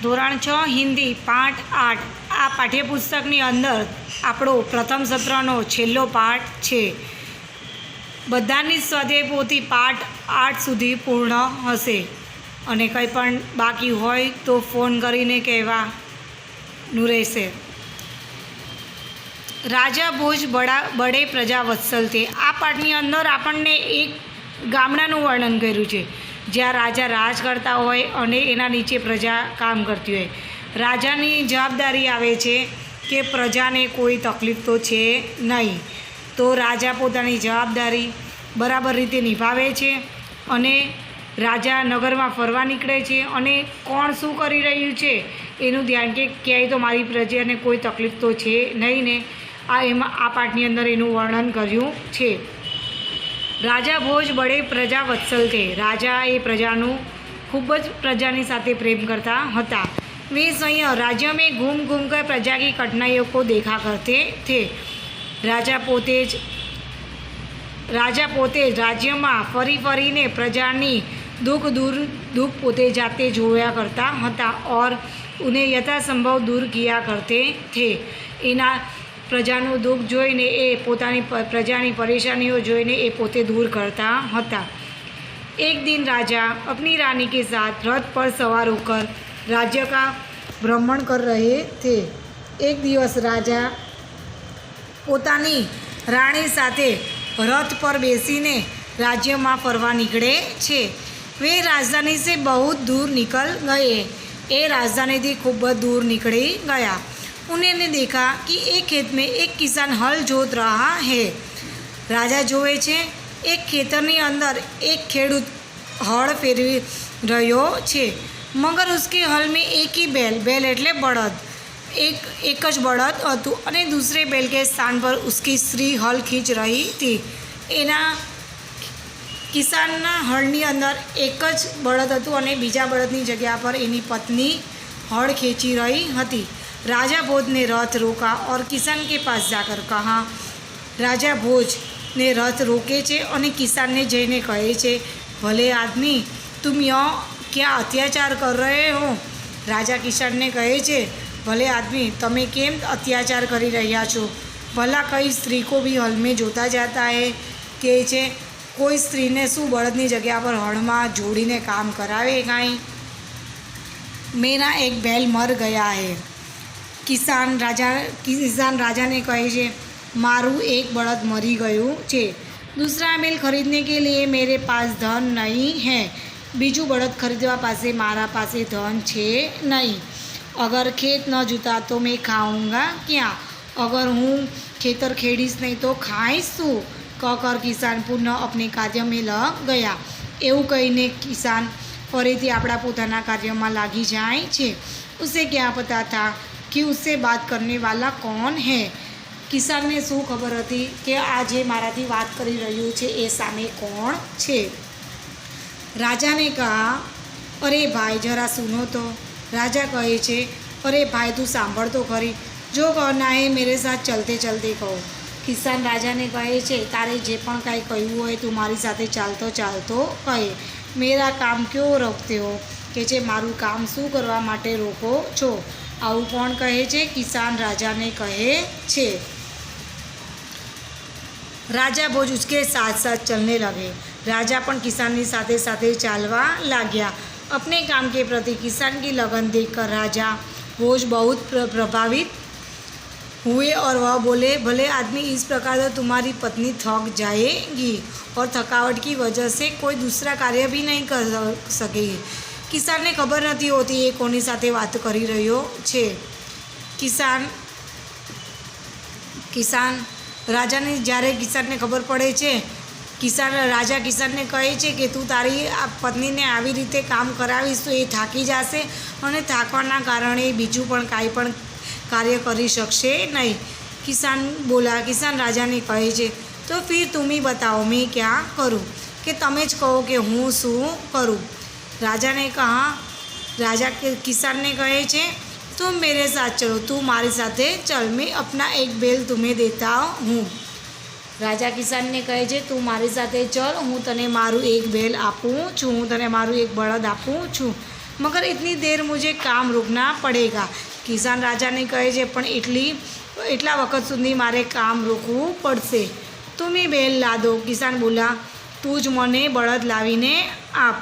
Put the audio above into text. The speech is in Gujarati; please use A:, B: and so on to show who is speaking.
A: ધોરણ 6 હિન્દી પાઠ 8 આ પાઠ્યપુસ્તકની અંદર આપણો પ્રથમ સત્રનો છેલ્લો પાઠ છે. બધાની સ્વાધ્યાય પોથી પાઠ 8 સુધી પૂર્ણ હશે અને કંઈ પણ બાકી હોય તો ફોન કરીને કહેવાનું રહેશે. રાજા ભોજ બડે પ્રજા વત્સલ થે. આ પાઠની અંદર આપણને એક ગામડાનું વર્ણન કર્યું છે જ્યાં રાજા રાજ કરતા હોય અને એના નીચે પ્રજા કામ કરતી હોય. રાજાની જવાબદારી આવે છે કે પ્રજાને કોઈ તકલીફ તો છે નહીં, તો રાજા પોતાની જવાબદારી બરાબર રીતે નિભાવે છે અને રાજા નગરમાં ફરવા નીકળે છે અને કોણ શું કરી રહ્યું છે એનું ધ્યાન કે ક્યાંય તો મારી પ્રજાને કોઈ તકલીફ તો છે નહીં ને. આ પાઠની અંદર એનું વર્ણન કર્યું છે. રાજા ભોજ બડે પ્રજા વત્સલ થે. રાજા એ પ્રજાનું ખૂબ જ પ્રજાની સાથે પ્રેમ કરતા હતા. वे स्वयं राज्य में घूम घूम कर प्रजा की कठिनाइयों को देखा करते थे. राजा પોતે રાજ્યમાં ફરી ફરીને પ્રજાની दुख પોતે જાતે જોયા કરતા હતા और उन्हें यथासंभव दूर किया करते थे. એના પ્રજાનું દુઃખ જોઈને એ પોતાની પ્રજાની પરેશાનીઓ જોઈને એ પોતે दूर करता હતા. एक दिन राजा अपनी रानी के साथ रथ पर सवार होकर राज्य का भ्रमण कर रहे थे. एक દિવસ રાજા પોતાની રાણી સાથે રથ પર બેસીને રાજ્યમાં ફરવા નીકળે છે. वे राजधानी से बहुत दूर निकल गए. એ રાજધાनीથી ખૂબ જ દૂર નીકળી ગયા. उन्होंने देखा कि एक खेत में एक किसान हल जोत रहा है. राजा જોવે છે એક ખેતરની અંદર એક ખેડૂત હળ ફેરવી રહ્યો છે. मगर उसके हल में एक ही बैल એટલે બળદ एक જ બળદ હતું અને दूसरे बैल के स्थान पर उसकी स्त्री हल खींच रही थी. એના કિસાનના હળની અંદર એક જ બળદ હતું અને બીજા બળદની જગ્યા પર એની પત્ની हल खींची रही હતી. राजा भोज ने रथ रोका और किसान के पास जाकर कहा. राजा भोज ने रथ रोके છે અને કિસાનને જઈને કહે છે, ભલે આદમી तुम यहाँ क्या અત્યાચાર कर रहे हो. રાજા કિસાનને કહે છે, ભલે આદમી તમે કેમ અત્યાચાર કરી રહ્યા છો. ભલા કઈ સ્ત્રી કો ભી હલ में જોતા જાતા હે. કહે છે કોઈ સ્ત્રીને શું બળદની જગ્યા પર હળમાં જોડીને કામ કરાવે કાંઈ. મેરા એક बैल મર ગયા હે. કિસાન રાજાને કહે છે મારું એક બળદ મરી ગયું છે. दूसरा बैल खरीदने के लिए मेरे पास धन नहीं है. બીજું બળદ ખરીદવા પાસે મારા પાસે ધન છે નહીં. અગર ખેત ન જૂતા તો મેં ખાઉંગા ક્યાં. અગર હું ખેતર ખેડીશ નહીં તો ખાઈશ શું. કહકર કિસાન પુનઃ અપને કાર્ય મેં લગ ગયા. એવું કહીને કિસાન ફરીથી આપણા પોતાના કાર્યમાં લાગી જાય છે. ઉસે ક્યાં પતા થા કે ઉસસે બાત કરને વાલા કોણ હૈ. કિસાનને શું ખબર હતી કે આ જે મારાથી વાત કરી રહ્યું છે એ સામે કોણ છે. राजा ने कहा अरे भाई जरा सुनो तो. राजा कहे छे अरे भाई तू सांभळ तो खरी, जो कहना है मेरे साथ चलते चलते कहो. किसान राजा ने कहे छे तारे जे पण कांई कहવું હોય તું મારી સાથે ચાલતો ચાલતો કહે. मेरा काम क्यों रोकते हो. કે છે મારું કામ શું કરવા માટે રોકો છો. આવું કોણ કહે છે. કિસાન રાજાને કહે છે. राजा भोज उसके साथ साथ चलने लगे. राजा पण किसान साथे साथे चालवा लाग्या. अपने काम के प्रति किसान की लगन देखकर राजा भोज बहुत प्रभावित हुए और वह बोले भले आदमी इस प्रकार तो तुम्हारी पत्नी थक जाएगी और थकावट की वजह से कोई दूसरा कार्य भी नहीं कर सकेगी. કિસાનને ખબર નથી હોતી એ કોની સાથે વાત કરી રહ્યો છે. કિસાન રાજાને જ્યારે કિસાનને ખબર પડે છે, રાજા કિસાનને કહે છે કે તું તારી આ પત્નીને આવી રીતે કામ કરાવીશ તો એ થાકી જશે અને થાકવાના કારણે બીજું પણ કાંઈ પણ કાર્ય કરી શકશે નહીં. કિસાન રાજાને કહે છે તો ફિર तुम ही बताओ मैं क्या करूँ. કે તમે જ કહો કે હું શું કરું. રાજાને કિસાનને કહે છે तुम मेरे साथ चलो, तू मारी साथे चल, मैं अपना एक बैल तुम्हें देता हूँ. राजा किसान ने कहे છે તું મારી સાથે ચલ, હું તને મારું એક બેલ આપું છું, હું તને મારું એક બળદ આપું છું. मगर इतनी देर मुझे काम रोकना पड़ेगा। કિસાન રાજાને કહે છે પણ એટલા વખત સુધી મારે કામ રોકવું પડશે। તુમી બેલ લાદો, કિસાન બોલા, તું જ મને બળદ લાવીને આપ।